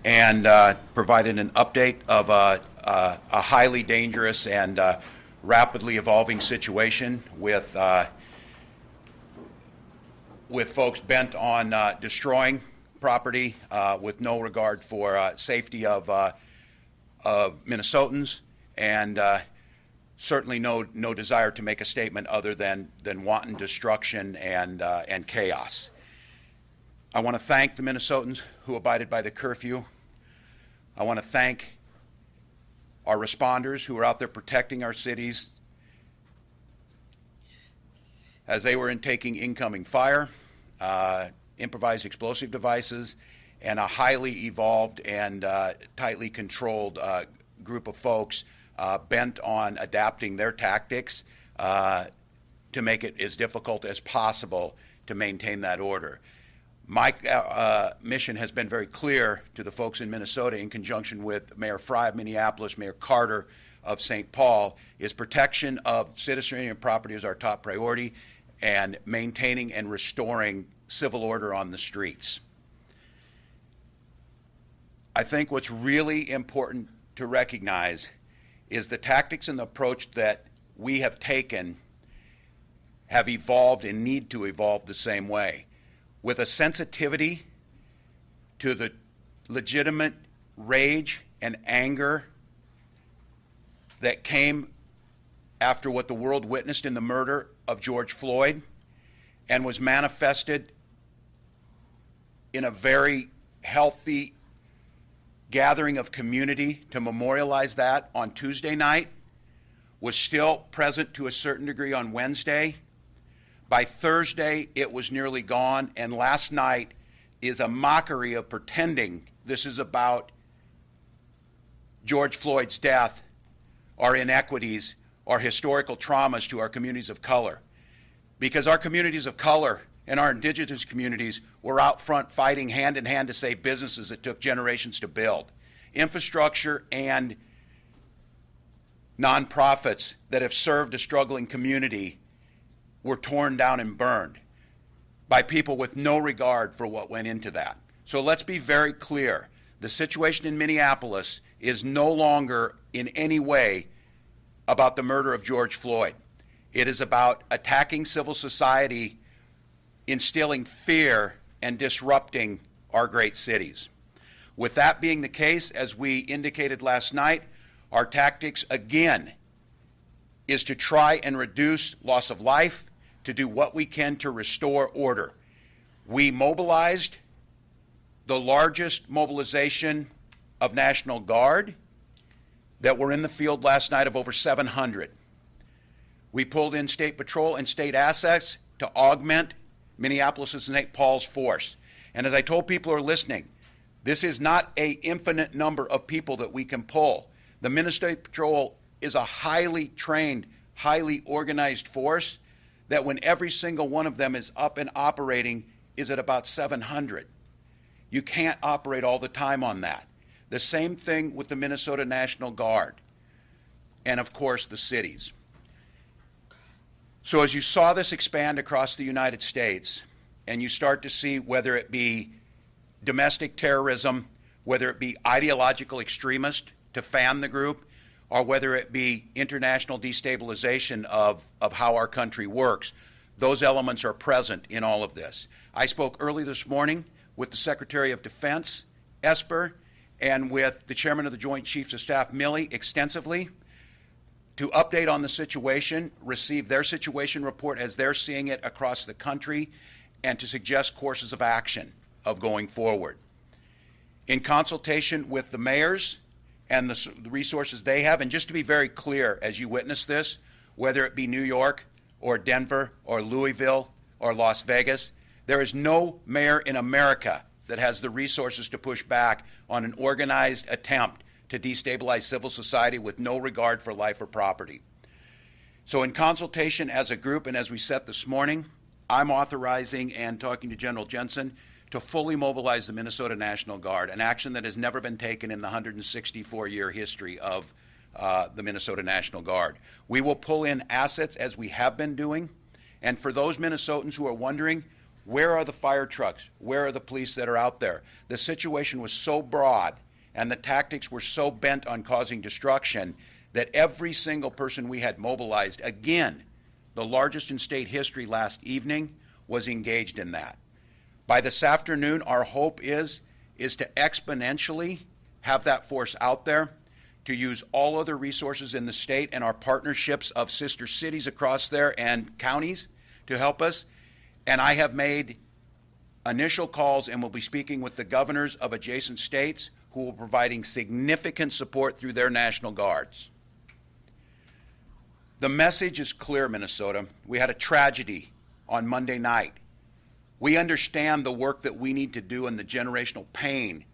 and provided an update of a highly dangerous and rapidly evolving situation with folks bent on destroying property with no regard for safety of Minnesotans, and certainly no desire to make a statement other than wanton destruction and chaos. I want to thank the Minnesotans who abided by the curfew. I want to thank our responders who are out there protecting our cities as they were taking incoming fire, improvised explosive devices, and a highly evolved and tightly controlled group of folks bent on adapting their tactics to make it as difficult as possible to maintain that order. My mission has been very clear to the folks in Minnesota, in conjunction with Mayor Frey of Minneapolis, Mayor Carter of St. Paul, is protection of citizenry and property is our top priority, and maintaining and restoring civil order on the streets. I think what's really important to recognize is the tactics and the approach that we have taken have evolved and need to evolve the same way, with a sensitivity to the legitimate rage and anger that came after what the world witnessed in the murder of George Floyd, and was manifested in a very healthy gathering of community to memorialize that on Tuesday night, was still present to a certain degree on Wednesday. By Thursday, it was nearly gone, and last night is a mockery of pretending this is about George Floyd's death, our inequities, our historical traumas to our communities of color. Because our communities of color and our indigenous communities were out front fighting hand in hand to save businesses that took generations to build, infrastructure and nonprofits that have served a struggling community were torn down and burned by people with no regard for what went into that. So let's be very clear. The situation in Minneapolis is no longer in any way about the murder of George Floyd. It is about attacking civil society, instilling fear, and disrupting our great cities. With that being the case, as we indicated last night, our tactics again is to try and reduce loss of life, to do what we can to restore order. We mobilized the largest mobilization of National Guard that were in the field last night of over 700. We pulled in state patrol and state assets to augment Minneapolis and St. Paul's force. And as I told people who are listening, this is not an infinite number of people that we can pull. The Minnesota Patrol is a highly trained, highly organized force that when every single one of them is up and operating is at about 700. You can't operate all the time on that. The same thing with the Minnesota National Guard and, of course, the cities. So as you saw this expand across the United States, and you start to see whether it be domestic terrorism, whether it be ideological extremist to fan the group, or whether it be international destabilization of how our country works, those elements are present in all of this. I spoke early this morning with the Secretary of Defense, Esper, and with the Chairman of the Joint Chiefs of Staff, Milley, extensively to update on the situation, receive their situation report as they're seeing it across the country, and to suggest courses of action of going forward. In consultation with the mayors and the resources they have, and just to be very clear as you witness this, whether it be New York or Denver or Louisville or Las Vegas, there is no mayor in America that has the resources to push back on an organized attempt to destabilize civil society with no regard for life or property. So in consultation as a group and as we set this morning, I'm authorizing and talking to General Jensen to fully mobilize the Minnesota National Guard, an action that has never been taken in the 164-year history of the Minnesota National Guard. We will pull in assets as we have been doing, and for those Minnesotans who are wondering, Where are the fire trucks? Where are the police that are out there? The situation was so broad and the tactics were so bent on causing destruction that every single person we had mobilized, again, the largest in state history last evening, was engaged in that. By this afternoon, our hope is to exponentially have that force out there, to use all other resources in the state and our partnerships of sister cities across there and counties to help us. And I have made initial calls and will be speaking with the governors of adjacent states who will be providing significant support through their National Guards. The message is clear, Minnesota. We had a tragedy on Monday night. We understand the work that we need to do and the generational pain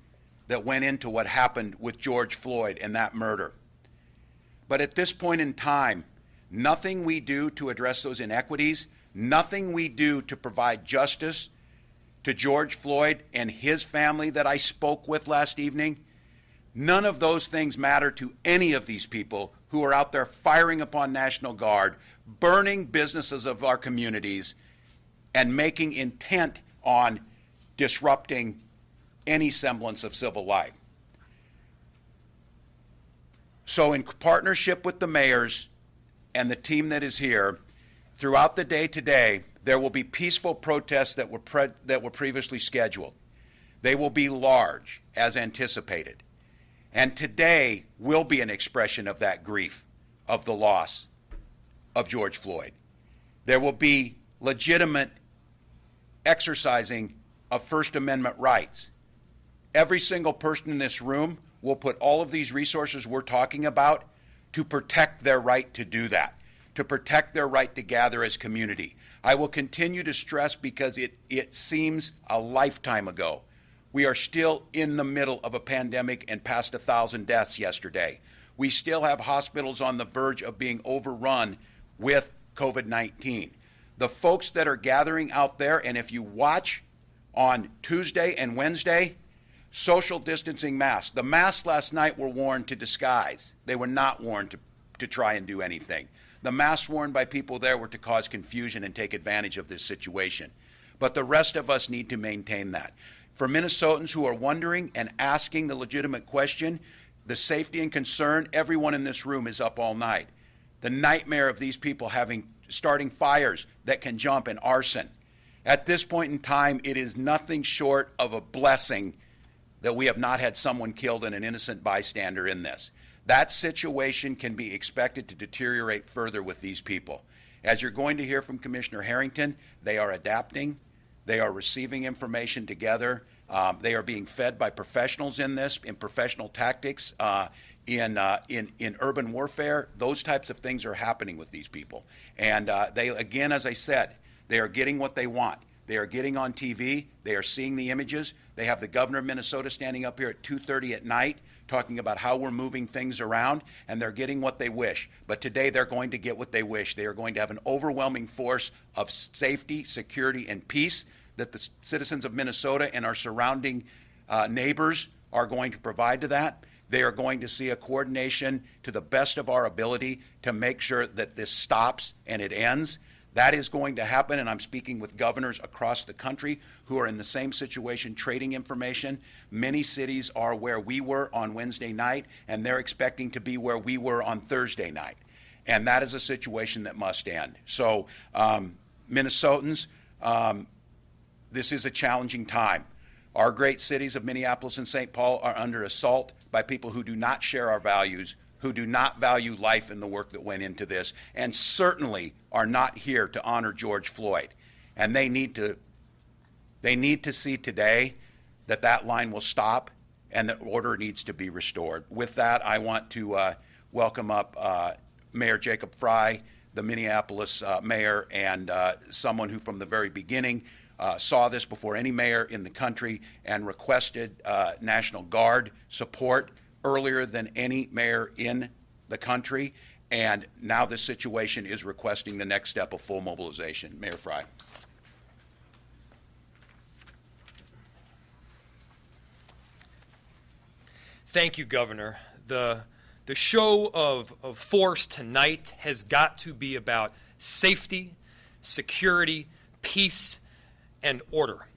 that went into what happened with George Floyd and that murder. But at this point in time, nothing we do to address those inequities, nothing we do to provide justice to George Floyd and his family that I spoke with last evening, none of those things matter to any of these people who are out there firing upon National Guard, burning businesses of our communities, and making intent on disrupting any semblance of civil life. So in partnership with the mayors and the team that is here, throughout the day today, there will be peaceful protests that were previously scheduled. They will be large, as anticipated. And today will be an expression of that grief, of the loss of George Floyd. There will be legitimate exercising of First Amendment rights. Every single person in this room will put all of these resources we're talking about to protect their right to do that, to protect their right to gather as community. I will continue to stress because it seems a lifetime ago. We are still in the middle of a pandemic and past 1,000 deaths yesterday. We still have hospitals on the verge of being overrun with COVID-19. The folks that are gathering out there, and if you watch on Tuesday and Wednesday, social distancing masks. The masks last night were worn to disguise. They were not worn to try and do anything. The masks worn by people there were to cause confusion and take advantage of this situation. But the rest of us need to maintain that. For Minnesotans who are wondering and asking the legitimate question, the safety and concern, everyone in this room is up all night. The nightmare of these people starting fires that can jump and arson. At this point in time, it is nothing short of a blessing that we have not had someone killed and an innocent bystander in this. That situation can be expected to deteriorate further with these people. As you're going to hear from Commissioner Harrington, they are adapting. They are receiving information together. They are being fed by professionals in this, in professional tactics, in urban warfare. Those types of things are happening with these people. And they, again, as I said, they are getting what they want. They are getting on TV. They are seeing the images. They have the governor of Minnesota standing up here at 2:30 at night talking about how we're moving things around, and they're getting what they wish. But today they're going to get what they wish. They are going to have an overwhelming force of safety, security, and peace that the citizens of Minnesota and our surrounding neighbors are going to provide to that. They are going to see a coordination to the best of our ability to make sure that this stops and it ends. That is going to happen, and I'm speaking with governors across the country who are in the same situation, trading information. Many cities are where we were on Wednesday night, and they're expecting to be where we were on Thursday night. And that is a situation that must end. So, Minnesotans, this is a challenging time. Our great cities of Minneapolis and St. Paul are under assault by people who do not share our values, who do not value life and the work that went into this, and certainly are not here to honor George Floyd. And they need to see today that that line will stop and that order needs to be restored. With that, I want to welcome up Mayor Jacob Frey, the Minneapolis mayor, and someone who from the very beginning saw this before any mayor in the country and requested National Guard support earlier than any mayor in the country, and now this situation is requesting the next step of full mobilization. Mayor Frey. Thank you, Governor. The show of force tonight has got to be about safety, security, peace, and order.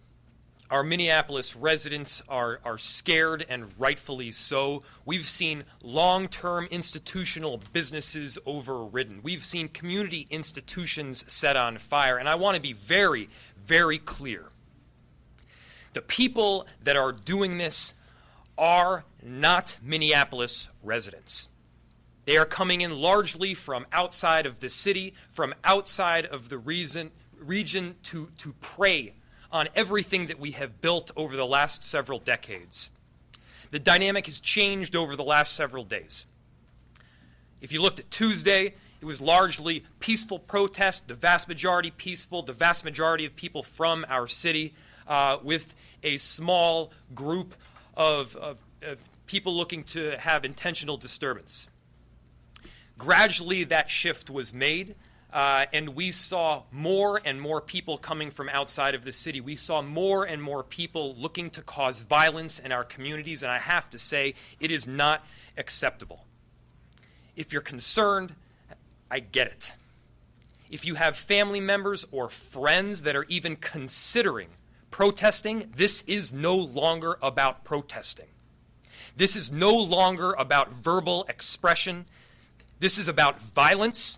Our Minneapolis residents are scared, and rightfully so. We've seen long-term institutional businesses overridden. We've seen community institutions set on fire. And I want to be very, very clear. The people that are doing this are not Minneapolis residents. They are coming in largely from outside of the city, from outside of the region to prey on everything that we have built over the last several decades. The dynamic has changed over the last several days. If you looked at Tuesday, it was largely peaceful protest, the vast majority peaceful, the vast majority of people from our city, with a small group of people looking to have intentional disturbance. Gradually, that shift was made. And we saw more and more people coming from outside of the city. We saw more and more people looking to cause violence in our communities, and I have to say, it is not acceptable. If you're concerned, I get it. If you have family members or friends that are even considering protesting, this is no longer about protesting. This is no longer about verbal expression. This is about violence.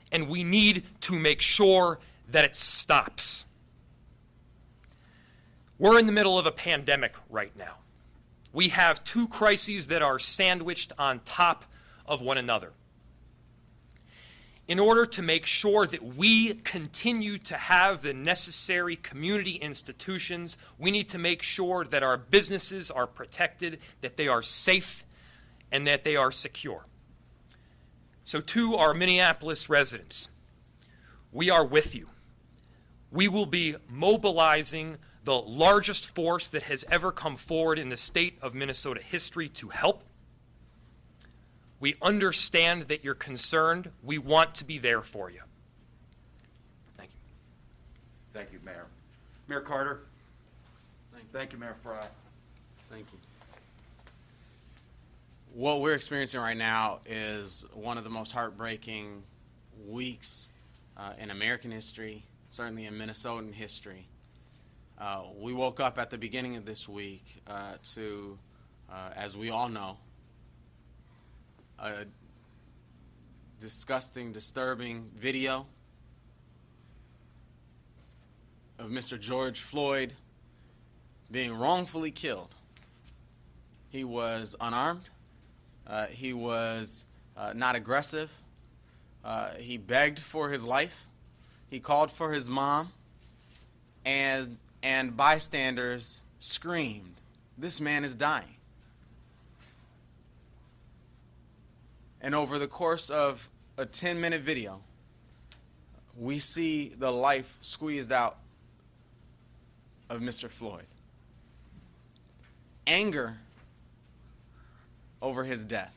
And we need to make sure that it stops. We're in the middle of a pandemic right now. We have two crises that are sandwiched on top of one another. In order to make sure that we continue to have the necessary community institutions, we need to make sure that our businesses are protected, that they are safe, and that they are secure. So to our Minneapolis residents, we are with you. We will be mobilizing the largest force that has ever come forward in the state of Minnesota history to help. We understand that you're concerned. We want to be there for you. Thank you. Thank you, Mayor. Mayor Carter. Thank you, Mayor Fry. Thank you. What we're experiencing right now is one of the most heartbreaking weeks in American history, certainly in Minnesotan history. We woke up at the beginning of this week to, as we all know, a disgusting, disturbing video of Mr. George Floyd being wrongfully killed. He was unarmed. He was not aggressive. He begged for his life. He called for his mom. And bystanders screamed, "This man is dying." And over the course of a 10-minute video, we see the life squeezed out of Mr. Floyd. Anger over his death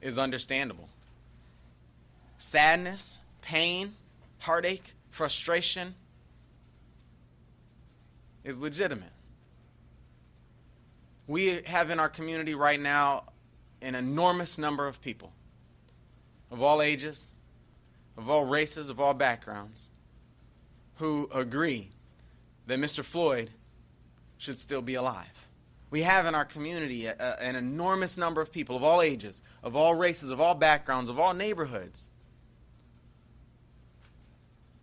is understandable. Sadness, pain, heartache, frustration is legitimate. We have in our community right now an enormous number of people of all ages, of all races, of all backgrounds, who agree that Mr. Floyd should still be alive. We have in our community an enormous number of people of all ages, of all races, of all backgrounds, of all neighborhoods,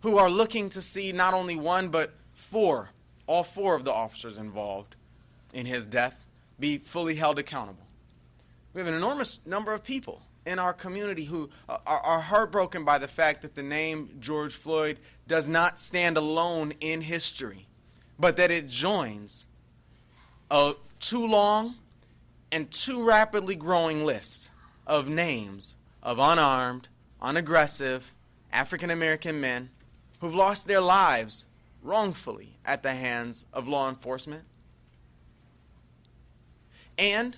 who are looking to see not only one, but all four of the officers involved in his death be fully held accountable. We have an enormous number of people in our community who are heartbroken by the fact that the name George Floyd does not stand alone in history, but that it joins a too long and too rapidly growing list of names of unarmed, unaggressive African American men who've lost their lives wrongfully at the hands of law enforcement. And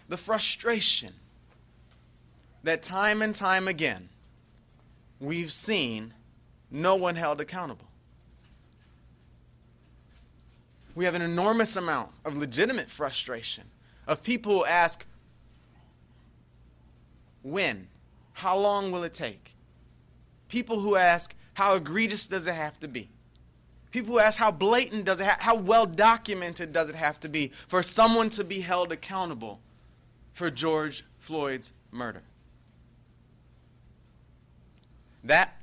the frustration that time and time again we've seen no one held accountable. We have an enormous amount of legitimate frustration of people who ask, when? How long will it take? People who ask, how egregious does it have to be? People ask, how blatant does it how well documented does it have to be for someone to be held accountable for George Floyd's murder? That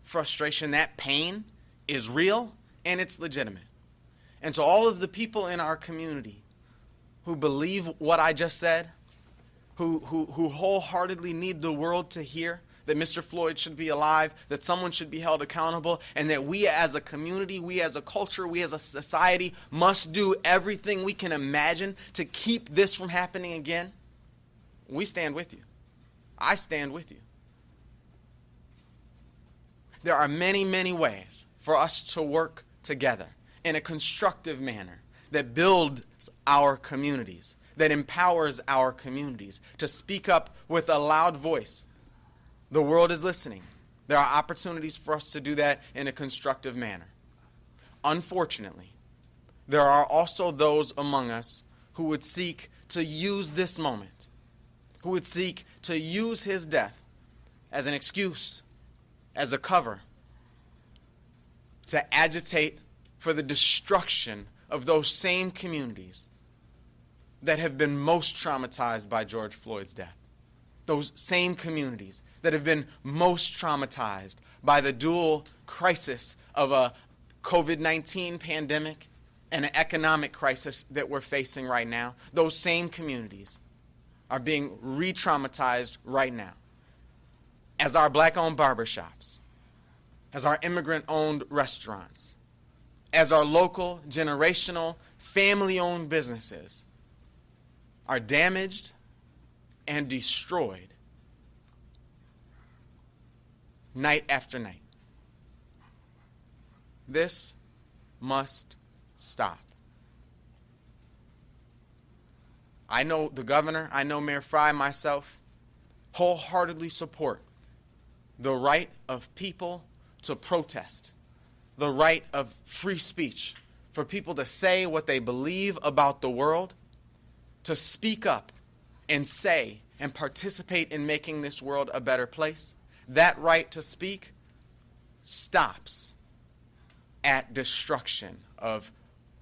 frustration, that pain is real and it's legitimate. And to all of the people in our community who believe what I just said, who wholeheartedly need the world to hear that Mr. Floyd should be alive, that someone should be held accountable, and that we as a community, we as a culture, we as a society must do everything we can imagine to keep this from happening again, we stand with you. I stand with you. There are many, many ways for us to work together in a constructive manner that builds our communities, that empowers our communities to speak up with a loud voice. The world is listening. There are opportunities for us to do that in a constructive manner. Unfortunately, there are also those among us who would seek to use this moment, who would seek to use his death as an excuse, as a cover, to agitate for the destruction of those same communities that have been most traumatized by George Floyd's death. Those same communities that have been most traumatized by the dual crisis of a COVID-19 pandemic and an economic crisis that we're facing right now. Those same communities are being re-traumatized right now. As our black-owned barbershops, as our immigrant-owned restaurants, as our local, generational, family-owned businesses are damaged and destroyed night after night. This must stop. I know the governor, I know Mayor Frey, myself, wholeheartedly support the right of people to protest, the right of free speech, for people to say what they believe about the world, to speak up and say and participate in making this world a better place. That right to speak stops at destruction of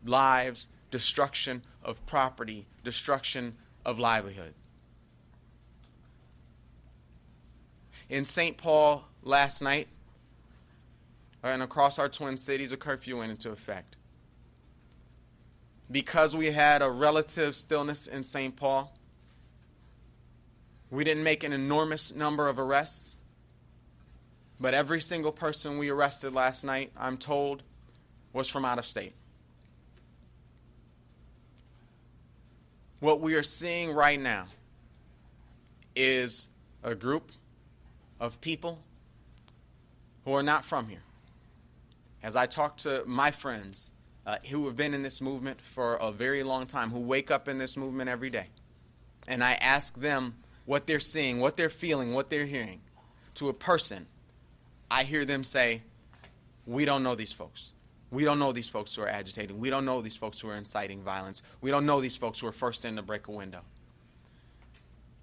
lives, destruction of property, destruction of livelihood. In St. Paul last night, and across our Twin Cities, a curfew went into effect. Because we had a relative stillness in St. Paul, we didn't make an enormous number of arrests, but every single person we arrested last night, I'm told, was from out of state. What we are seeing right now is a group of people who are not from here. As I talk to my friends who have been in this movement for a very long time, who wake up in this movement every day, and I ask them what they're seeing, what they're feeling, what they're hearing, to a person, I hear them say, we don't know these folks. We don't know these folks who are agitating. We don't know these folks who are inciting violence. We don't know these folks who are first in to break a window.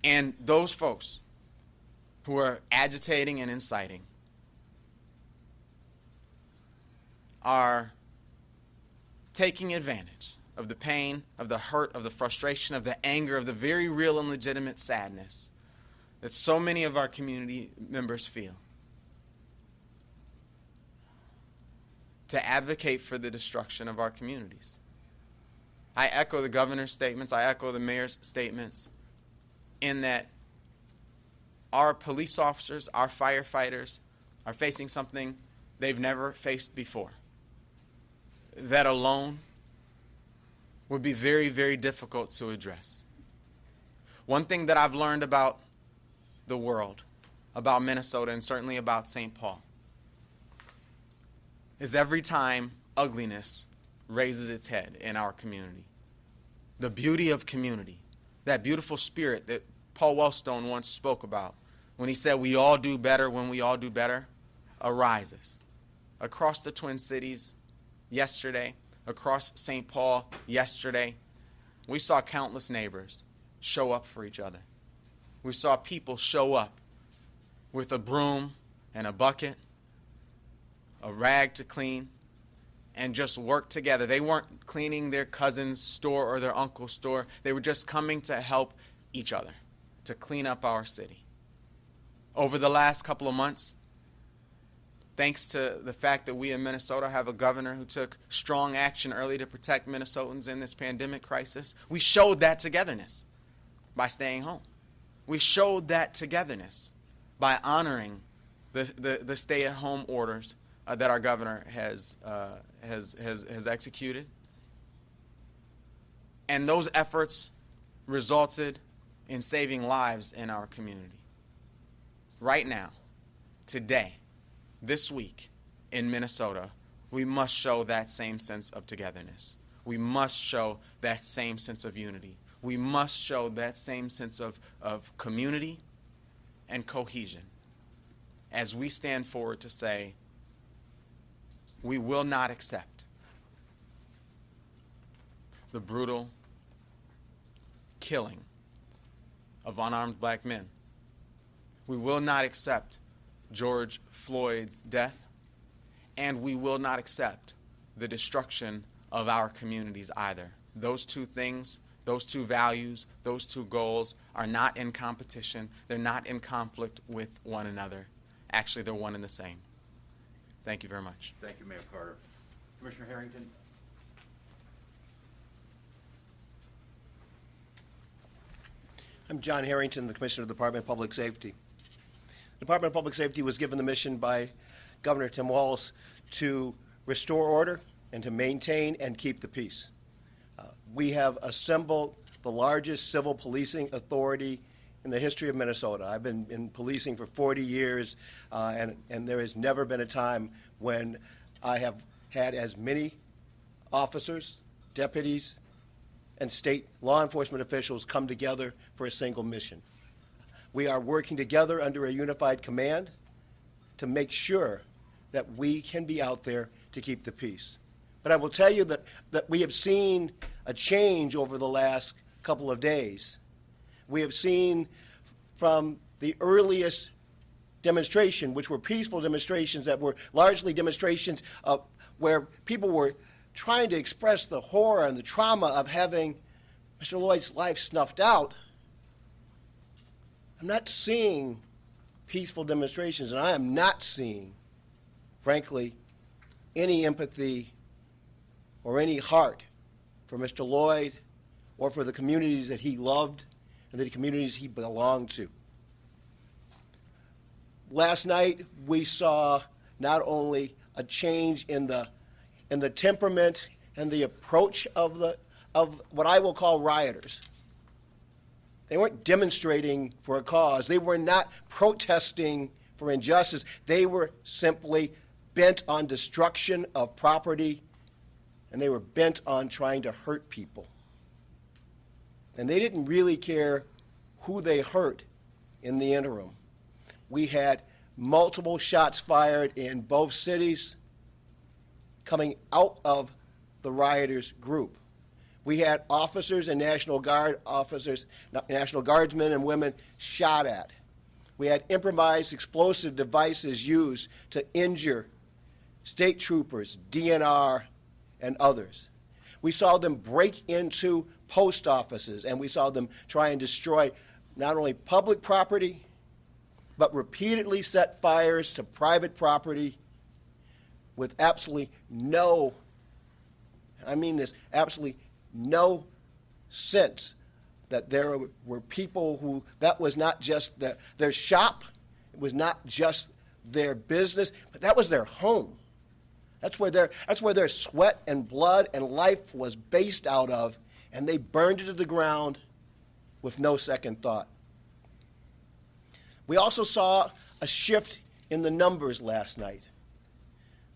And those folks who are agitating and inciting are taking advantage of the pain, of the hurt, of the frustration, of the anger, of the very real and legitimate sadness that so many of our community members feel, to advocate for the destruction of our communities. I echo the governor's statements, I echo the mayor's statements, in that our police officers, our firefighters are facing something they've never faced before. That alone would be very, very difficult to address. One thing that I've learned about the world, about Minnesota, and certainly about St. Paul, is every time ugliness raises its head in our community, the beauty of community, that beautiful spirit that Paul Wellstone once spoke about when he said we all do better when we all do better, arises. Across the Twin Cities yesterday, across St. Paul yesterday, we saw countless neighbors show up for each other. We saw people show up with a broom and a bucket, a rag to clean, and just work together. They weren't cleaning their cousin's store or their uncle's store. They were just coming to help each other, to clean up our city. Over the last couple of months, thanks to the fact that we in Minnesota have a governor who took strong action early to protect Minnesotans in this pandemic crisis, we showed that togetherness by staying home. We showed that togetherness by honoring the stay-at-home orders that our governor has executed. And those efforts resulted in saving lives in our community. Right now, today, this week in Minnesota, we must show that same sense of togetherness. We must show that same sense of unity. We must show that same sense of community and cohesion as we stand forward to say, we will not accept the brutal killing of unarmed black men. We will not accept George Floyd's death, and we will not accept the destruction of our communities either. Those two things, those two values, those two goals are not in competition. They're not in conflict with one another. Actually, they're one and the same. Thank you very much. Thank you, Mayor Carter. Commissioner Harrington. I'm John Harrington, the Commissioner of the Department of Public Safety. The Department of Public Safety was given the mission by Governor Tim Walz to restore order and to maintain and keep the peace. We have assembled the largest civil policing authority in the history of Minnesota. I've been in policing for 40 years, and there has never been a time when I have had as many officers, deputies, and state law enforcement officials come together for a single mission. We are working together under a unified command to make sure that we can be out there to keep the peace. But I will tell you that we have seen a change over the last couple of days. We have seen from the earliest demonstration, which were peaceful demonstrations that were largely demonstrations where people were trying to express the horror and the trauma of having Mr. Lloyd's life snuffed out. I'm not seeing peaceful demonstrations, and I am not seeing, frankly, any empathy or any heart for Mr. Lloyd or for the communities that he loved and the communities he belonged to. Last night, we saw not only a change in the temperament and the approach of what I will call rioters. They weren't demonstrating for a cause. They were not protesting for injustice. They were simply bent on destruction of property, and they were bent on trying to hurt people. And they didn't really care who they hurt in the interim. We had multiple shots fired in both cities coming out of the rioters' group. We had officers and National Guard officers, National Guardsmen and women shot at. We had improvised explosive devices used to injure state troopers, DNR, and others. We saw them break into post offices, and we saw them try and destroy not only public property, but repeatedly set fires to private property with absolutely no, I mean this, absolutely no sense that there were people who, that was not just their shop, it was not just their business, but that was their home. That's where their sweat and blood and life was based out of, and they burned it to the ground with no second thought. We also saw a shift in the numbers last night.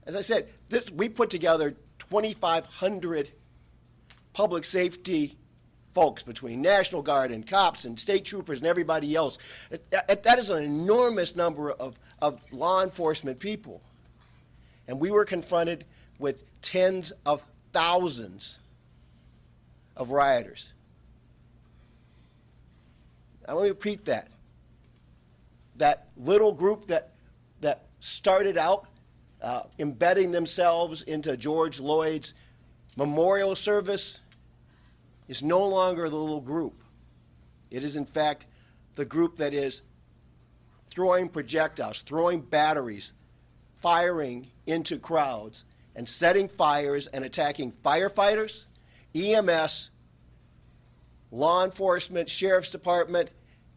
As I said, we put together 2,500 public safety folks between National Guard and cops and state troopers and everybody else. That is an enormous number of law enforcement people. And we were confronted with tens of thousands of rioters. I want to repeat that. That little group that started out embedding themselves into George Lloyd's memorial service is no longer the little group. It is, in fact, the group that is throwing projectiles, throwing batteries, firing into crowds, and setting fires and attacking firefighters, EMS, law enforcement, sheriff's department,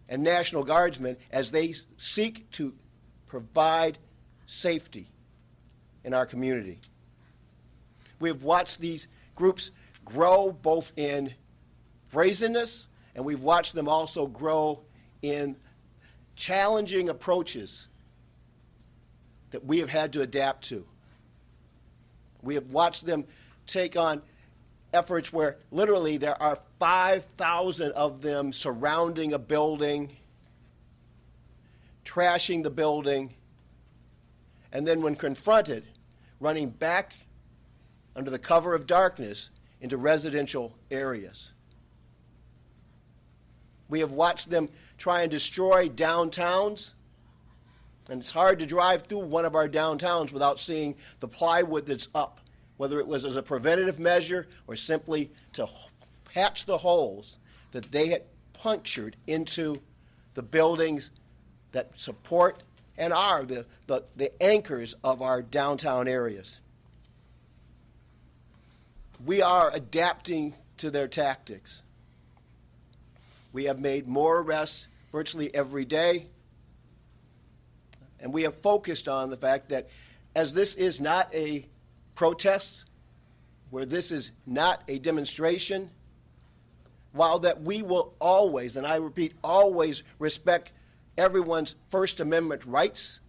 and National Guardsmen as they seek to provide safety in our community. We have watched these groups grow both in brazenness, and we've watched them also grow in challenging approaches that we have had to adapt to. We have watched them take on efforts where literally there are 5,000 of them surrounding a building, trashing the building, and then when confronted, running back under the cover of darkness into residential areas. We have watched them try and destroy downtowns, and it's hard to drive through one of our downtowns without seeing the plywood that's up, whether it was as a preventative measure or simply to patch the holes that they had punctured into the buildings that support and are the anchors of our downtown areas. We are adapting to their tactics. We have made more arrests virtually every day, and we have focused on the fact that as this is not a protest, where this is not a demonstration, while that we will always, and I repeat, always respect everyone's First Amendment rights,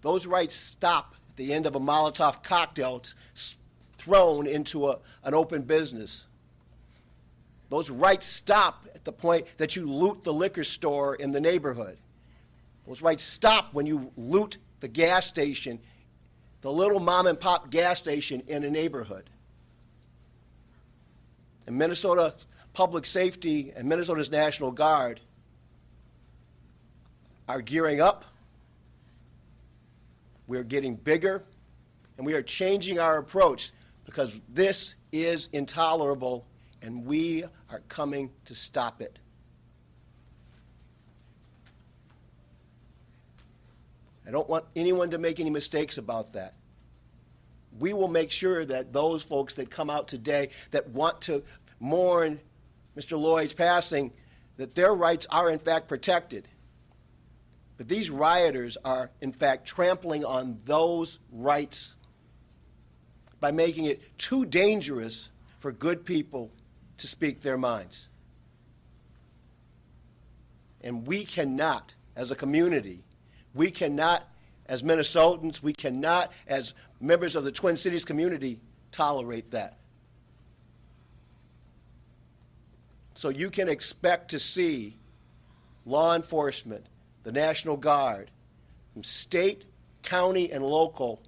those rights stop at the end of a Molotov cocktail thrown into an open business. Those rights stop at the point that you loot the liquor store in the neighborhood. Those rights stop when you loot the gas station, the little mom and pop gas station in a neighborhood. And Minnesota Public Safety and Minnesota's National Guard are gearing up. We are getting bigger, and we are changing our approach because this is intolerable, and we are coming to stop it. I don't want anyone to make any mistakes about that. We will make sure that those folks that come out today that want to mourn Mr. Lloyd's passing, that their rights are in fact protected. But these rioters are in fact trampling on those rights by making it too dangerous for good people to speak their minds. And we cannot, as a community, we cannot, as Minnesotans, we cannot, as members of the Twin Cities community, tolerate that. So you can expect to see law enforcement, the National Guard, from state, county, and local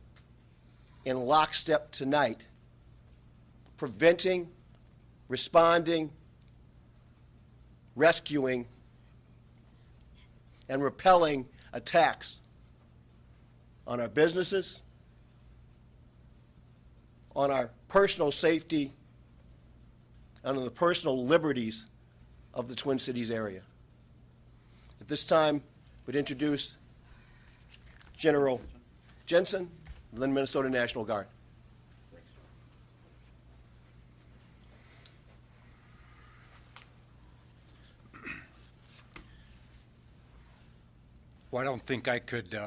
in lockstep tonight, preventing, responding, rescuing, and repelling attacks on our businesses, on our personal safety, and on the personal liberties of the Twin Cities area. At this time, we'd introduce General Jensen, of the Minnesota National Guard. Well, I don't think I could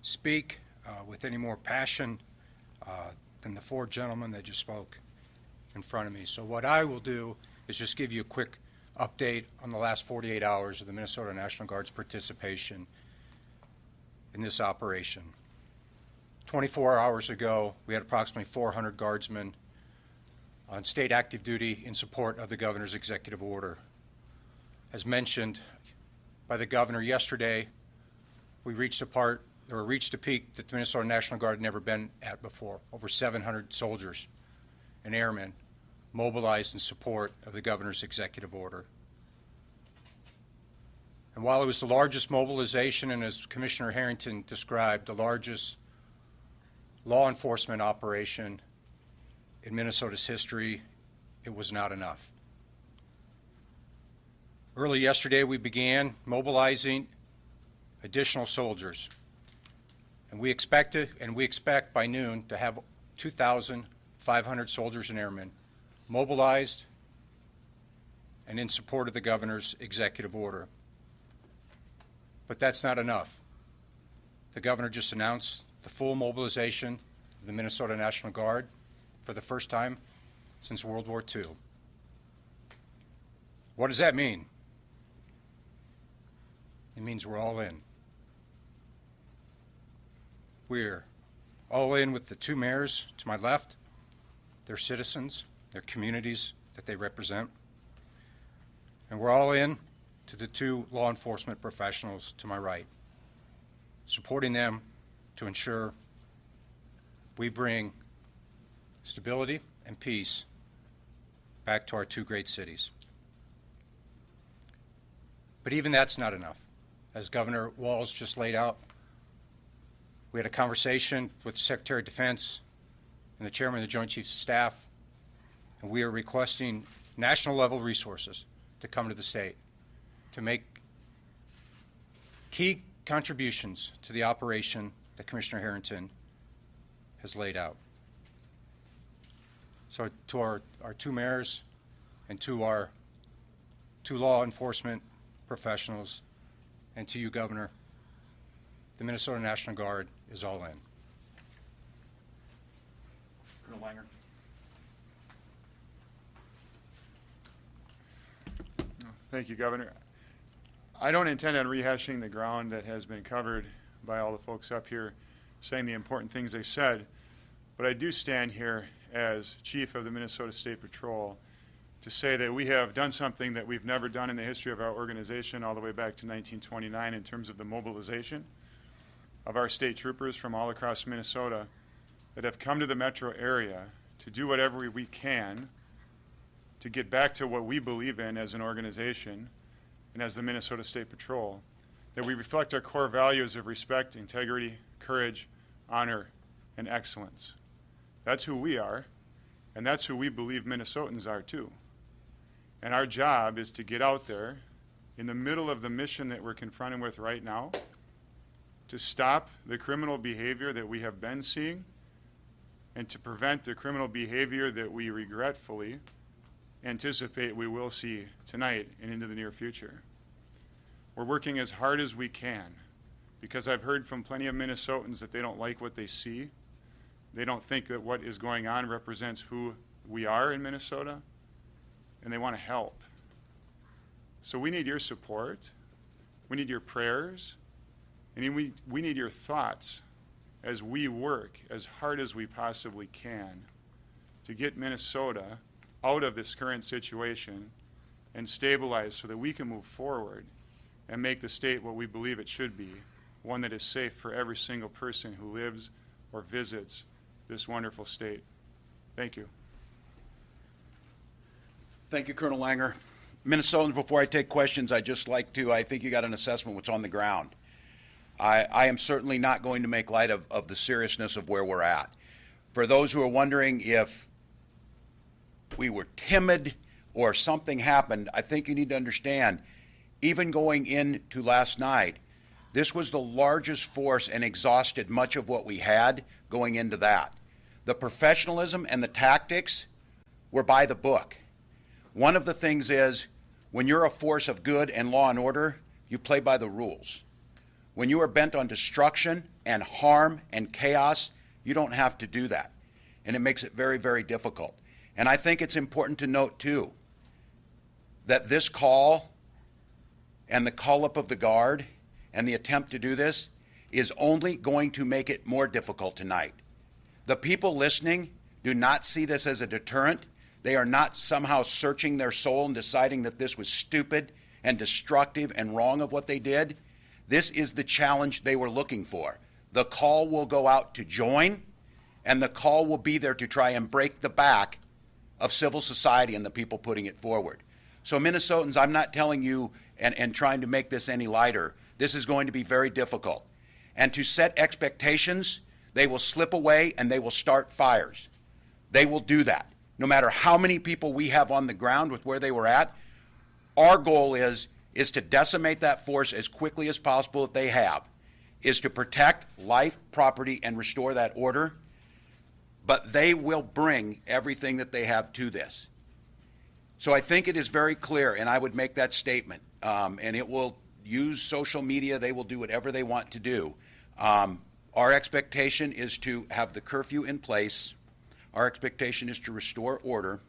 speak with any more passion than the four gentlemen that just spoke in front of me. So what I will do is just give you a quick update on the last 48 hours of the Minnesota National Guard's participation in this operation. 24 hours ago, we had approximately 400 guardsmen on state active duty in support of the governor's executive order. As mentioned by the governor yesterday, we reached a peak that the Minnesota National Guard had never been at before. Over 700 soldiers and airmen mobilized in support of the governor's executive order. And while it was the largest mobilization, and as Commissioner Harrington described, the largest law enforcement operation in Minnesota's history, it was not enough. Early yesterday, we began mobilizing additional soldiers. And we expect by noon to have 2,500 soldiers and airmen mobilized and in support of the governor's executive order. But that's not enough. The governor just announced the full mobilization of the Minnesota National Guard for the first time since World War II. What does that mean? It means we're all in. We're all in with the two mayors to my left, their citizens, their communities that they represent. And we're all in to the two law enforcement professionals to my right, supporting them to ensure we bring stability and peace back to our two great cities. But even that's not enough. As Governor Walz just laid out, we had a conversation with the Secretary of Defense and the Chairman of the Joint Chiefs of Staff, and we are requesting national level resources to come to the state to make key contributions to the operation that Commissioner Harrington has laid out. So to our two mayors and to our two law enforcement professionals and to you, Governor, the Minnesota National Guard is all in. Colonel Langer. Thank you, Governor. I don't intend on rehashing the ground that has been covered by all the folks up here saying the important things they said, but I do stand here as Chief of the Minnesota State Patrol to say that we have done something that we've never done in the history of our organization all the way back to 1929 in terms of the mobilization of our state troopers from all across Minnesota that have come to the metro area to do whatever we can to get back to what we believe in as an organization and as the Minnesota State Patrol, that we reflect our core values of respect, integrity, courage, honor, and excellence. That's who we are, and that's who we believe Minnesotans are too. And our job is to get out there in the middle of the mission that we're confronted with right now, to stop the criminal behavior that we have been seeing and to prevent the criminal behavior that we regretfully anticipate we will see tonight and into the near future. We're working as hard as we can because I've heard from plenty of Minnesotans that they don't like what they see. They don't think that what is going on represents who we are in Minnesota, and they want to help. So we need your support. We need your prayers. And we need your thoughts as we work as hard as we possibly can to get Minnesota out of this current situation and stabilize so that we can move forward and make the state what we believe it should be, one that is safe for every single person who lives or visits this wonderful state. Thank you. Thank you, Colonel Langer. Minnesotans, before I take questions, I think you got an assessment of what's on the ground. I am certainly not going to make light of the seriousness of where we're at. For those who are wondering if we were timid or something happened, I think you need to understand, even going into last night, this was the largest force and exhausted much of what we had going into that. The professionalism and the tactics were by the book. One of the things is, when you're a force of good and law and order, you play by the rules. When you are bent on destruction and harm and chaos, you don't have to do that. And it makes it very, very difficult. And I think it's important to note, too, that this call and the call-up of the Guard and the attempt to do this is only going to make it more difficult tonight. The people listening do not see this as a deterrent. They are not somehow searching their soul and deciding that this was stupid and destructive and wrong of what they did. This is the challenge they were looking for. The call will go out to join, and the call will be there to try and break the back of civil society and the people putting it forward. So Minnesotans, I'm not telling you and trying to make this any lighter. This is going to be very difficult. And to set expectations, they will slip away and they will start fires. They will do that. No matter how many people we have on the ground with where they were at, our goal is to decimate that force as quickly as possible that they have, is to protect life, property, and restore that order. But they will bring everything that they have to this. So I think it is very clear, and I would make that statement, and it will use social media. They will do whatever they want to do. Our expectation is to have the curfew in place. Our expectation is to restore order.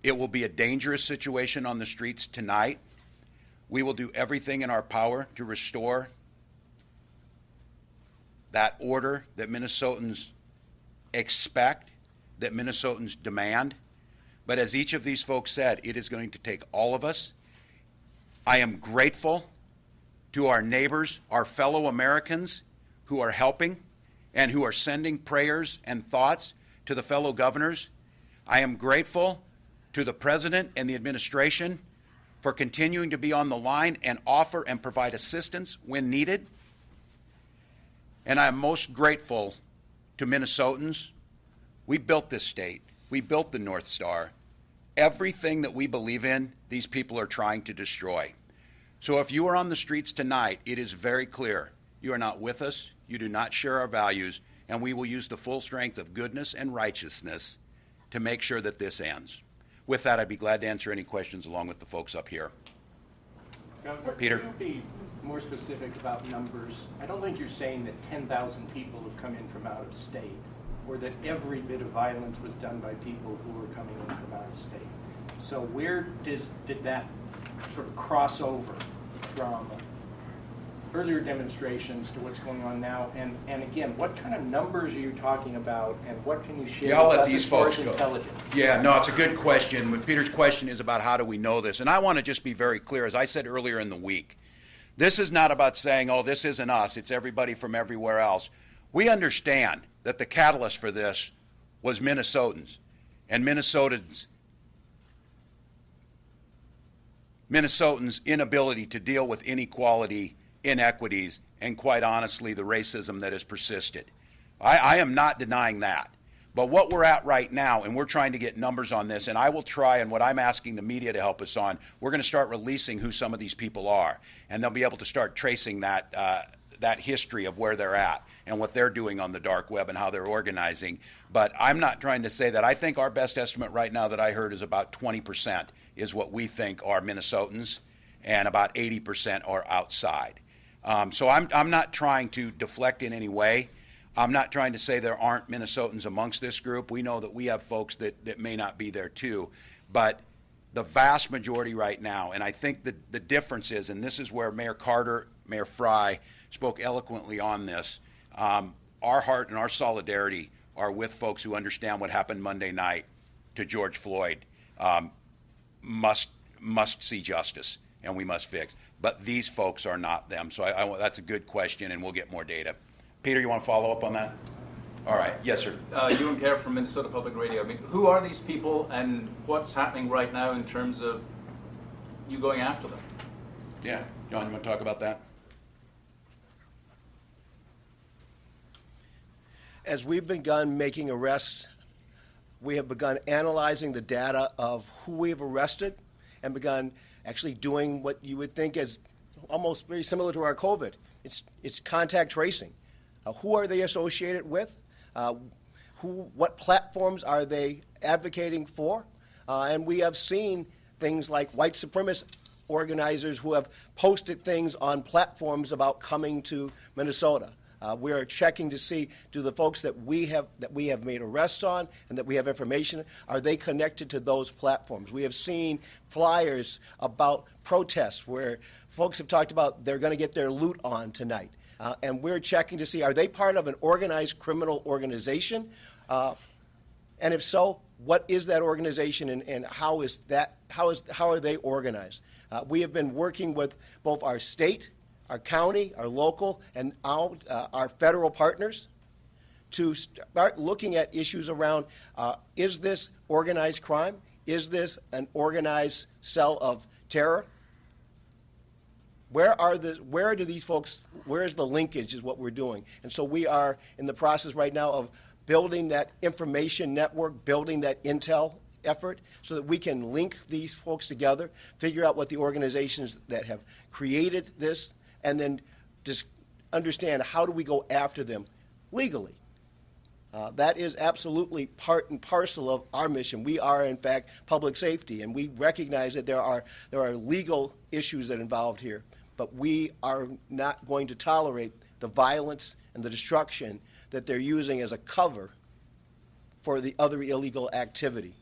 It will be a dangerous situation on the streets tonight. We will do everything in our power to restore that order that Minnesotans expect, that Minnesotans demand. But as each of these folks said, it is going to take all of us. I am grateful to our neighbors, our fellow Americans who are helping and who are sending prayers and thoughts to the fellow governors. I am grateful to the President and the administration for continuing to be on the line and offer and provide assistance when needed. And I am most grateful to Minnesotans. We built this state. We built the North Star. Everything that we believe in, these people are trying to destroy. So if you are on the streets tonight, it is very clear. You are not with us. You do not share our values. And we will use the full strength of goodness and righteousness to make sure that this ends. With that, I'd be glad to answer any questions along with the folks up here. Governor, Peter? could you be more specific about numbers? I don't think you're saying that 10,000 people have come in from out of state, or that every bit of violence was done by people who were coming in from out of state. So where did that sort of cross over from earlier demonstrations to what's going on now? And again, what kind of numbers are you talking about, and what can you share Yeah, I'll with let us these as far folks as go. intelligence? Yeah, no, it's a good question. But Peter's question is about how do we know this. And I want to just be very clear. As I said earlier in the week, this is not about saying, oh, this isn't us. It's everybody from everywhere else. We understand that the catalyst for this was Minnesotans and Minnesotans' inability to deal with inequality, inequities, and quite honestly, the racism that has persisted. I am not denying that. But what we're at right now, and we're trying to get numbers on this, and I will try, and what I'm asking the media to help us on, we're going to start releasing who some of these people are, and they'll be able to start tracing that history of where they're at and what they're doing on the dark web and how they're organizing. But I'm not trying to say that. I think our best estimate right now that I heard is about 20% is what we think are Minnesotans, and about 80% are outside. So I'm not trying to deflect in any way. I'm not trying to say there aren't Minnesotans amongst this group. We know that we have folks that may not be there too. But the vast majority right now, and I think the difference is, and this is where Mayor Carter, Mayor Frey spoke eloquently on this, our heart and our solidarity are with folks who understand what happened Monday night to George Floyd. Must see justice, and we must fix. But these folks are not them. So that's a good question, and we'll get more data. Peter, you want to follow up on that? All right. Yes, sir. Ewan Kerr from Minnesota Public Radio. I mean, who are these people, and what's happening right now in terms of you going after them? Yeah. John, you want to talk about that? As we've begun making arrests, we have begun analyzing the data of who we've arrested and begun actually doing what you would think is almost very similar to our COVID. It's contact tracing. Who are they associated with? What platforms are they advocating for? And we have seen things like white supremacist organizers who have posted things on platforms about coming to Minnesota. We are checking to see, do the folks that we have made arrests on and that we have information, are they connected to those platforms? We have seen flyers about protests where folks have talked about they're going to get their loot on tonight. And we're checking to see, are they part of an organized criminal organization? And if so, what is that organization, and how are they organized? We have been working with both our state, our county, our local, and our federal partners to start looking at issues around, is this organized crime? Is this an organized cell of terror? where do these folks, where's the linkage is what we're doing. And so we are in the process right now of building that information network, building that intel effort so that we can link these folks together, figure out what the organizations that have created this, and then just understand how do we go after them legally. That is absolutely part and parcel of our mission. We are, in fact, public safety, and we recognize that there are legal issues that are involved here, but we are not going to tolerate the violence and the destruction that they're using as a cover for the other illegal activity.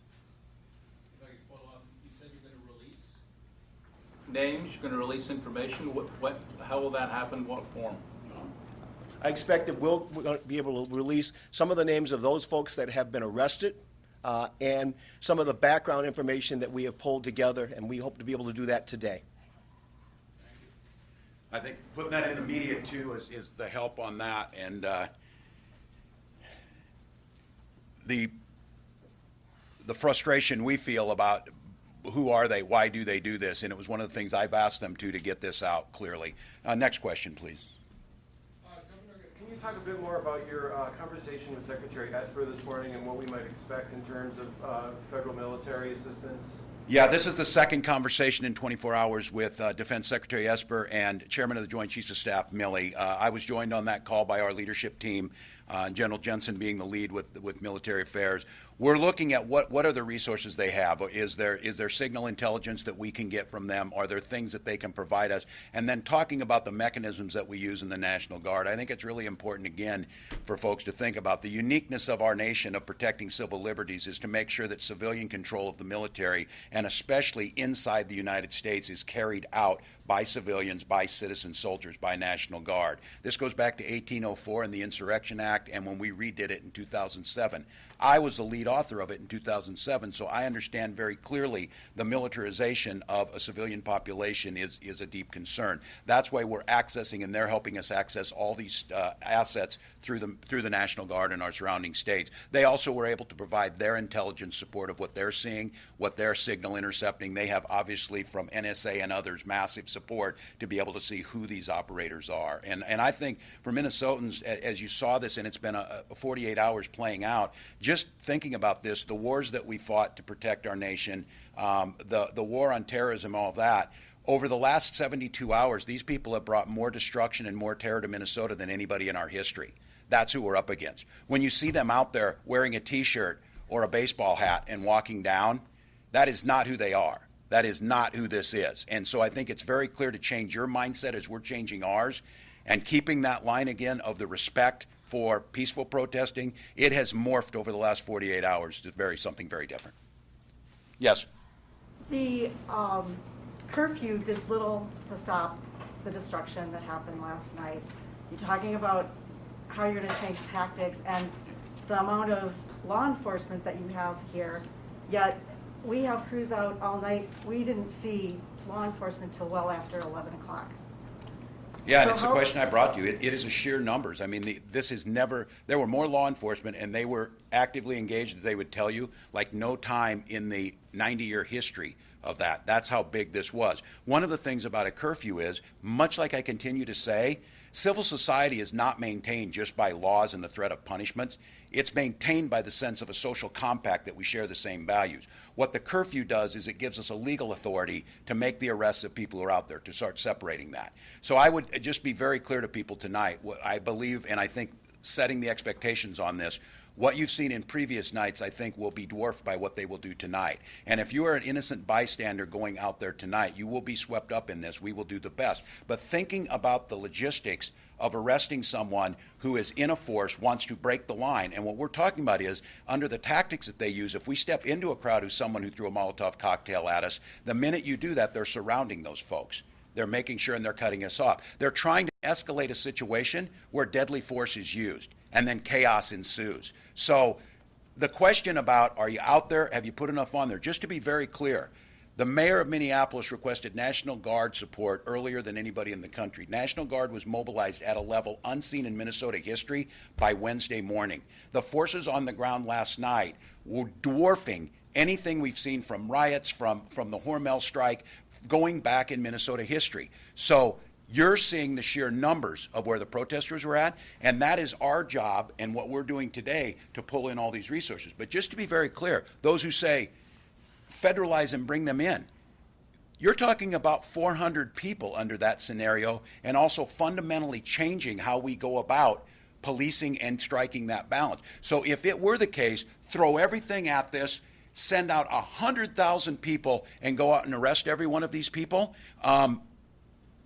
If I could follow up, you said you're going to release names, you're going to release information. How will that happen? What form? I expect that we're going to be able to release some of the names of those folks that have been arrested and some of the background information that we have pulled together, and we hope to be able to do that today. I think putting that in the media, too, is the help on that. And the frustration we feel about who are they, why do they do this, and it was one of the things I've asked them to get this out clearly. Next question, please. Can you talk a bit more about your conversation with Secretary Esper this morning and what we might expect in terms of federal military assistance? Yeah, this is the second conversation in 24 hours with Defense Secretary Esper and Chairman of the Joint Chiefs of Staff, Milley. I was joined on that call by our leadership team, General Jensen being the lead with military affairs. We're looking at what are the resources they have. Is there signal intelligence that we can get from them? Are there things that they can provide us? And then talking about the mechanisms that we use in the National Guard. I think it's really important, again, for folks to think about the uniqueness of our nation of protecting civil liberties is to make sure that civilian control of the military, and especially inside the United States, is carried out by civilians, by citizen soldiers, by National Guard. This goes back to 1804 and the Insurrection Act, and when we redid it in 2007. I was the lead author of it in 2007, so I understand very clearly the militarization of a civilian population is a deep concern. That's why we're accessing, and they're helping us access all these assets through the National Guard and our surrounding states. They also were able to provide their intelligence support of what they're seeing, what they're signal intercepting. They have, obviously, from NSA and others, massive support to be able to see who these operators are. And I think for Minnesotans, as you saw this, and it's been 48 hours playing out, just thinking about this, the wars that we fought to protect our nation, the war on terrorism, all of that, over the last 72 hours, these people have brought more destruction and more terror to Minnesota than anybody in our history. That's who we're up against. When you see them out there wearing a T-shirt or a baseball hat and walking down, that is not who they are. That is not who this is. And so I think it's very clear to change your mindset as we're changing ours and keeping that line again of the respect for peaceful protesting. It has morphed over the last 48 hours to something very different. Yes? The curfew did little to stop the destruction that happened last night. You're talking about how you're going to change tactics and the amount of law enforcement that you have here, yet we have crews out all night. We didn't see law enforcement till well after 11 o'clock. Yeah, and it's a question I brought to you. It is a sheer numbers. I mean, this is never, there were more law enforcement, and they were actively engaged, as they would tell you, like no time in the 90-year history of that. That's how big this was. One of the things about a curfew is, much like I continue to say, civil society is not maintained just by laws and the threat of punishments. It's maintained by the sense of a social compact that we share the same values. What the curfew does is it gives us a legal authority to make the arrests of people who are out there, to start separating that. So I would just be very clear to people tonight, what I believe, and I think setting the expectations on this, what you've seen in previous nights, I think, will be dwarfed by what they will do tonight. And if you are an innocent bystander going out there tonight, you will be swept up in this. We will do the best. But thinking about the logistics of arresting someone who is in a force, wants to break the line, and what we're talking about is, under the tactics that they use, if we step into a crowd who's someone who threw a Molotov cocktail at us, the minute you do that, they're surrounding those folks. They're making sure and they're cutting us off. They're trying to escalate a situation where deadly force is used, and then chaos ensues. So the question about, are you out there, have you put enough on there? Just to be very clear, the mayor of Minneapolis requested National Guard support earlier than anybody in the country. National Guard was mobilized at a level unseen in Minnesota history by Wednesday morning. The forces on the ground last night were dwarfing anything we've seen from riots, from the Hormel strike, going back in Minnesota history. So you're seeing the sheer numbers of where the protesters were at, and that is our job and what we're doing today to pull in all these resources. But just to be very clear, those who say federalize and bring them in, you're talking about 400 people under that scenario, and also fundamentally changing how we go about policing and striking that balance. So if it were the case, throw everything at this, send out 100,000 people and go out and arrest every one of these people,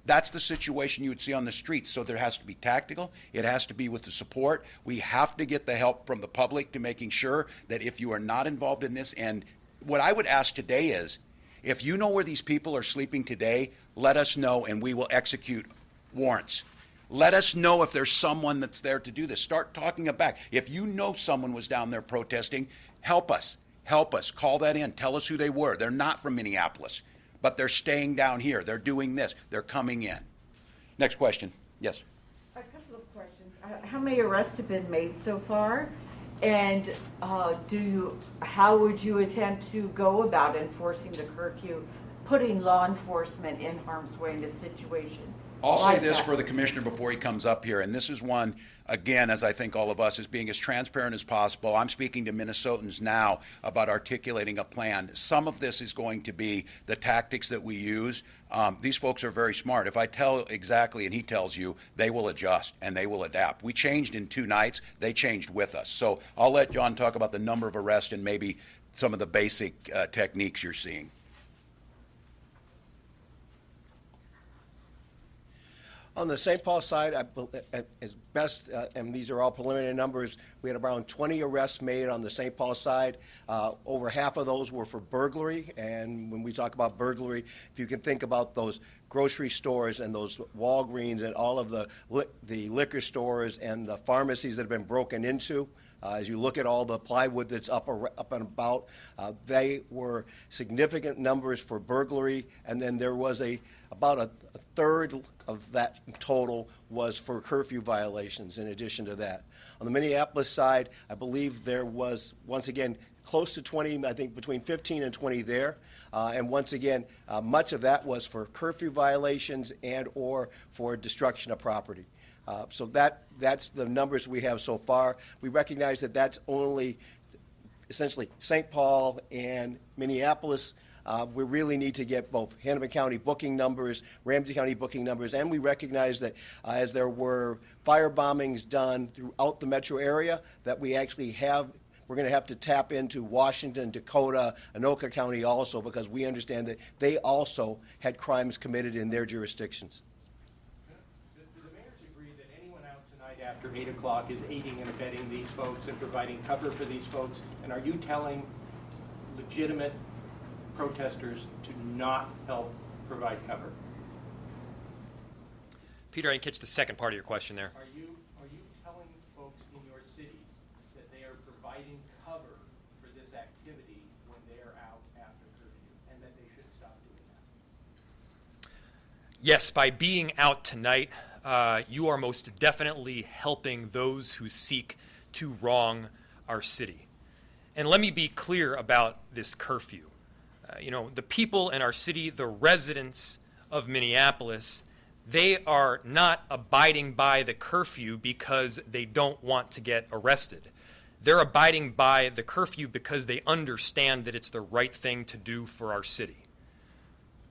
that's the situation you would see on the streets. So there has to be tactical. It has to be with the support. We have to get the help from the public to making sure that if you are not involved in this, and what I would ask today is, if you know where these people are sleeping today, let us know and we will execute warrants. Let us know if there's someone that's there to do this. Start talking it back. If you know someone was down there protesting, help us. Help us. Call that in. Tell us who they were. They're not from Minneapolis, but they're staying down here. They're doing this. They're coming in. Next question. Yes. A couple of questions. How many arrests have been made so far? And how would you attempt to go about enforcing the curfew, putting law enforcement in harm's way in this situation? I'll say this for the commissioner before he comes up here, and this is one, again, as I think all of us, is being as transparent as possible. I'm speaking to Minnesotans now about articulating a plan. Some of this is going to be the tactics that we use. These folks are very smart. If I tell exactly and he tells you, they will adjust and they will adapt. We changed in 2 nights. They changed with us. So I'll let John talk about the number of arrests and maybe some of the basic techniques you're seeing. On the St. Paul side, as best, and these are all preliminary numbers, we had around 20 arrests made on the St. Paul side. Over half of those were for burglary, and when we talk about burglary, if you can think about those grocery stores and those Walgreens and all of the liquor stores and the pharmacies that have been broken into, as you look at all the plywood that's up and about, they were significant numbers for burglary, and then there was about a third of that total was for curfew violations in addition to that. On the Minneapolis side, I believe there was, once again, close to 20, I think between 15 and 20 there. And once again, much of that was for curfew violations and or for destruction of property. So that's the numbers we have so far. We recognize that that's only essentially St. Paul and Minneapolis. We really need to get both Hennepin County booking numbers, Ramsey County booking numbers, and we recognize that as there were fire bombings done throughout the metro area, that we actually we're going to have to tap into Washington, Dakota, Anoka County also, because we understand that they also had crimes committed in their jurisdictions. Do the mayors agree that anyone out tonight after 8 o'clock is aiding and abetting these folks and providing cover for these folks? And are you telling legitimate protesters to not help provide cover? Peter, I didn't catch the second part of your question there. Are you telling folks in your cities that they are providing cover for this activity when they are out after curfew, and that they should stop doing that? Yes, by being out tonight, you are most definitely helping those who seek to wrong our city. And let me be clear about this curfew. The people in our city, the residents of Minneapolis, they are not abiding by the curfew because they don't want to get arrested. They're abiding by the curfew because they understand that it's the right thing to do for our city.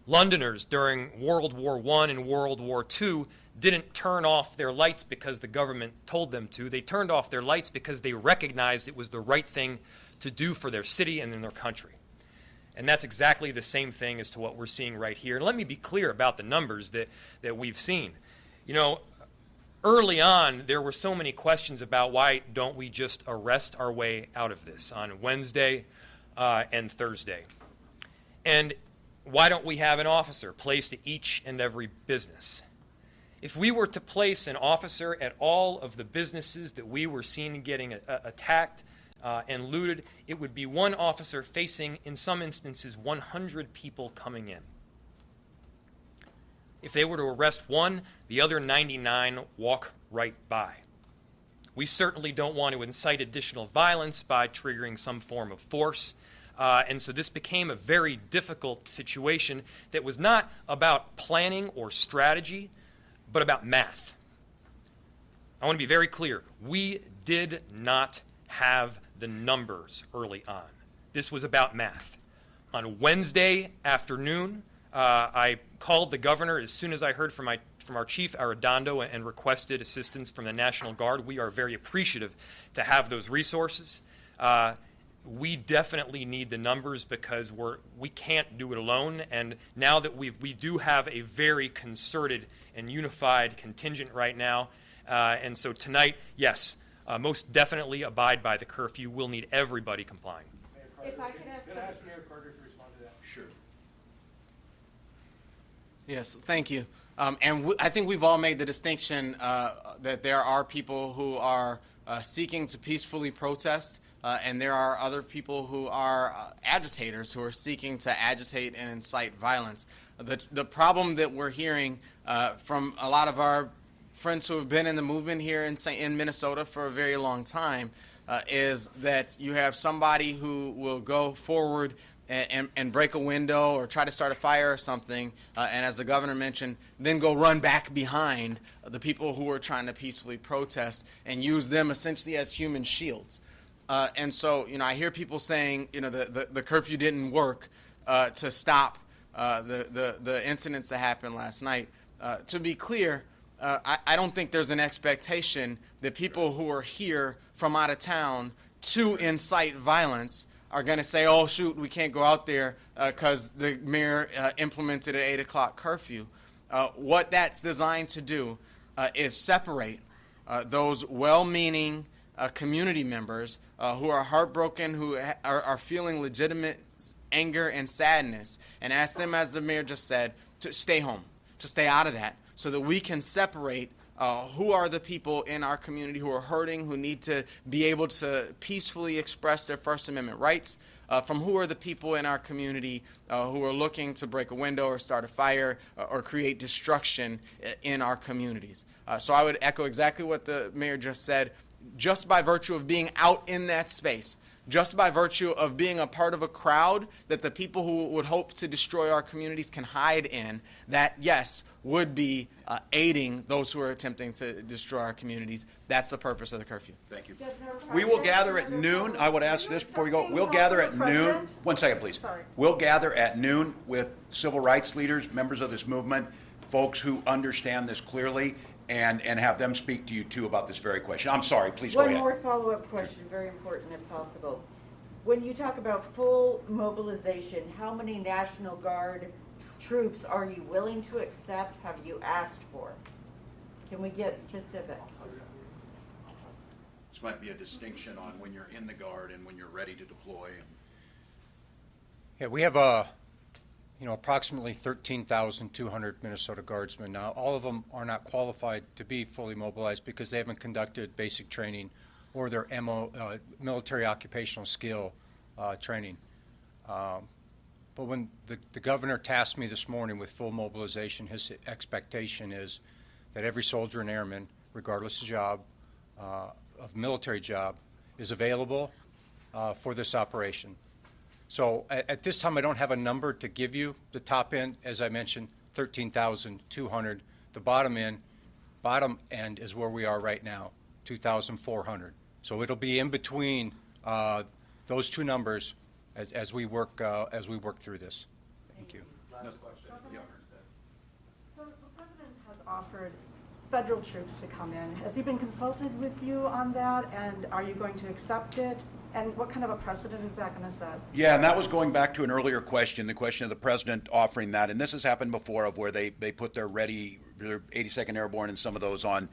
Londoners during World War I and World War II didn't turn off their lights because the government told them to. They turned off their lights because they recognized it was the right thing to do for their city and in their country. And that's exactly the same thing as to what we're seeing right here. And let me be clear about the numbers that we've seen. Early on, there were so many questions about why don't we just arrest our way out of this on Wednesday and Thursday. And why don't we have an officer placed at each and every business? If we were to place an officer at all of the businesses that we were seeing getting attacked and looted, it would be one officer facing, in some instances, 100 people coming in. If they were to arrest one, the other 99 walk right by. We certainly don't want to incite additional violence by triggering some form of force, And so this became a very difficult situation that was not about planning or strategy, but about math. I want to be very clear. We did not have the numbers early on. This was about math. On Wednesday afternoon, I called the governor as soon as I heard from our chief, Arredondo, and requested assistance from the National Guard. We are very appreciative to have those resources. We definitely need the numbers because we can't do it alone. And now that we do have a very concerted and unified contingent right now, and so tonight, yes, most definitely abide by the curfew. We'll need everybody complying. If I can ask, Mayor Carter to respond to that. Sure. Yes, thank you. I think we've all made the distinction that there are people who are seeking to peacefully protest, and there are other people who are agitators who are seeking to agitate and incite violence. The problem that we're hearing from a lot of our friends who have been in the movement here in Minnesota for a very long time is that you have somebody who will go forward and break a window or try to start a fire or something, and as the governor mentioned, then go run back behind the people who are trying to peacefully protest and use them essentially as human shields. And so, I hear people saying, the curfew didn't work to stop the incidents that happened last night. To be clear, I don't think there's an expectation that people who are here from out of town to incite violence are going to say, oh, shoot, we can't go out there because the mayor implemented an 8 o'clock curfew. What that's designed to do is separate those well-meaning community members who are heartbroken, who are feeling legitimate anger and sadness, and ask them, as the mayor just said, to stay home, to stay out of that, so that we can separate who are the people in our community who are hurting, who need to be able to peacefully express their First Amendment rights, from who are the people in our community who are looking to break a window or start a fire or create destruction in our communities. So I would echo exactly what the mayor just said. Just by virtue of being out in that space, just by virtue of being a part of a crowd that the people who would hope to destroy our communities can hide in, that, yes, would be aiding those who are attempting to destroy our communities. That's the purpose of the curfew. Thank you. We will gather at noon. I would ask this before we go. We'll gather at noon. 1 second, please. We'll gather at noon with civil rights leaders, members of this movement, folks who understand this clearly, and have them speak to you, too, about this very question. I'm sorry. Please go ahead. one more follow-up question, very important if possible. When you talk about full mobilization, how many National Guard troops are you willing to accept, have you asked for? Can we get specific? This might be a distinction on when you're in the Guard and when you're ready to deploy. Yeah, we have approximately 13,200 Minnesota Guardsmen. Now, all of them are not qualified to be fully mobilized because they haven't conducted basic training or their military occupational skill training. But when the governor tasked me this morning with full mobilization, his expectation is that every soldier and airman, regardless of job, of military job, is available for this operation. So at this time, I don't have a number to give you. The top end, as I mentioned, 13,200. The bottom end is where we are right now, 2,400. So it'll be in between those two numbers as we work through this. Thank you. Last question. So the president has offered federal troops to come in. Has he been consulted with you on that, and are you going to accept it? And what kind of a precedent is that going to set? Yeah, and that was going back to an earlier question, the question of the president offering that. And this has happened before, of where they put their 82nd Airborne and some of those on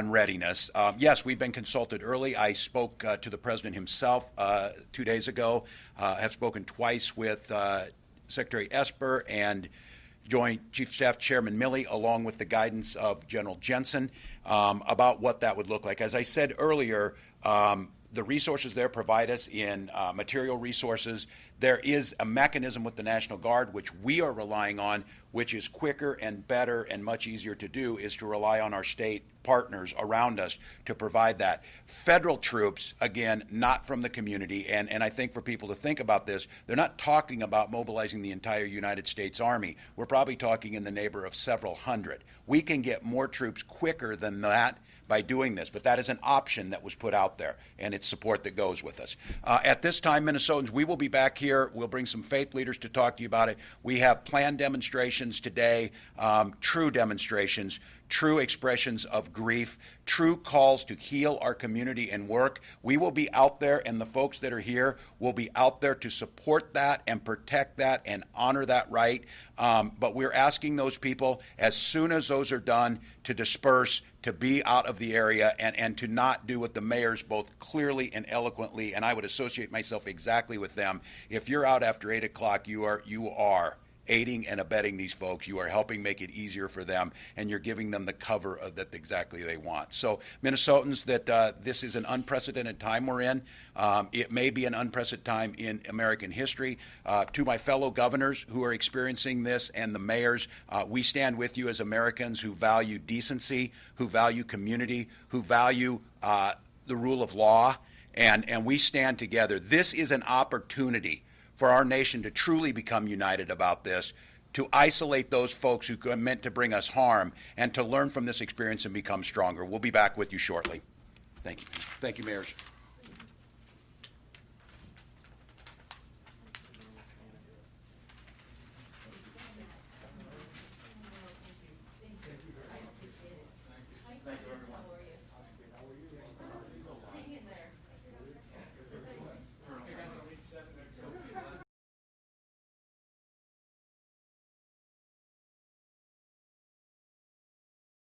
readiness. Yes, we've been consulted early. I spoke to the president himself 2 days ago. Have spoken twice with Secretary Esper and Joint Chief of Staff Chairman Milley, along with the guidance of General Jensen, about what that would look like. As I said earlier, the resources there provide us in material resources. There is a mechanism with the National Guard, which we are relying on, which is quicker and better and much easier to do, is to rely on our state partners around us to provide that. Federal troops, again, not from the community, and I think for people to think about this, they're not talking about mobilizing the entire United States Army. We're probably talking in the neighborhood of several hundred. We can get more troops quicker than that by doing this, but that is an option that was put out there, and it's support that goes with us. At this time, Minnesotans, we will be back here. We'll bring some faith leaders to talk to you about it. We have planned demonstrations today, true demonstrations, true expressions of grief, true calls to heal our community and work. We will be out there, and the folks that are here will be out there to support that and protect that and honor that right. But we're asking those people, as soon as those are done, to disperse, to be out of the area, and to not do what the mayors both clearly and eloquently, and I would associate myself exactly with them. If you're out after 8 o'clock, you are aiding and abetting these folks. You are helping make it easier for them, and you're giving them the cover that exactly they want. So, Minnesotans, that this is an unprecedented time we're in. It may be an unprecedented time in American history. To my fellow governors who are experiencing this and the mayors, we stand with you as Americans who value decency, who value community, who value the rule of law, and we stand together. This is an opportunity for our nation to truly become united about this, to isolate those folks who are meant to bring us harm, and to learn from this experience and become stronger. We'll be back with you shortly. Thank you. Thank you, mayors.